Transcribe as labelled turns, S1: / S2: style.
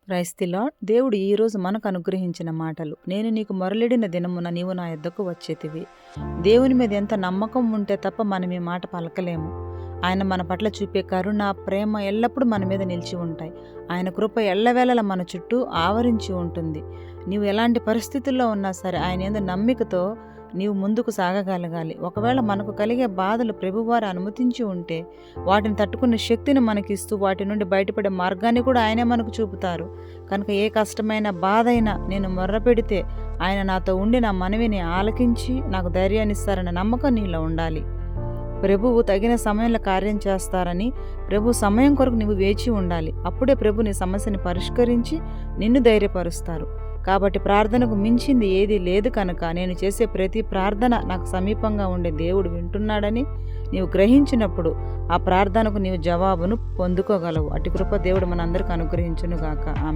S1: Praise the lord. దేవుడు ఈరోజు మనకు అనుగ్రహించిన మాటలు. నేను నీకు మొరలిడిన దినమున నీవు నా యొద్దకు వచ్చేతివి. దేవుని మీద ఎంత నమ్మకం ఉంటే తప్ప మనం ఈ మాట పలకలేము. ఆయన మన పట్ల చూపే కరుణ, ప్రేమ ఎల్లప్పుడూ మన మీద నిలిచి ఉంటాయి. ఆయన కృప ఎల్లవేళలా మన చుట్టూ ఆవరించి ఉంటుంది. నీవు ఎలాంటి పరిస్థితుల్లో ఉన్నా సరే ఆయన యందు నమ్మికతో నీవు ముందుకు సాగగలగాలి. ఒకవేళ మనకు కలిగే బాధలు ప్రభువారు అనుమతించి ఉంటే వాటిని తట్టుకునే శక్తిని మనకిస్తూ వాటి నుండి బయటపడే మార్గాన్ని కూడా ఆయనే మనకు చూపుతారు. కనుక ఏ కష్టమైన బాధ అయినా నేను మొర్రపెడితే ఆయన నాతో ఉండి నా మనవిని ఆలకించి నాకు ధైర్యాన్ని ఇస్తారన్న నమ్మకం నీలో ఉండాలి. ప్రభువు తగిన సమయంలో కార్యం చేస్తారని ప్రభు సమయం కొరకు నీవు వేచి ఉండాలి. అప్పుడే ప్రభు నీ సమస్యని పరిష్కరించి నిన్ను ధైర్యపరుస్తారు. కాబట్టి ప్రార్థనకు మించింది ఏది లేదు కనుక నేను చేసే ప్రతి ప్రార్థన నాకు సమీపంగా ఉండే దేవుడు వింటున్నాడని నీవు గ్రహించినప్పుడు ఆ ప్రార్థనకు నీవు జవాబును పొందుకోగలవు. అటు కృప దేవుడు మనందరికీ అనుగ్రహించును గాక. ఆమేన్.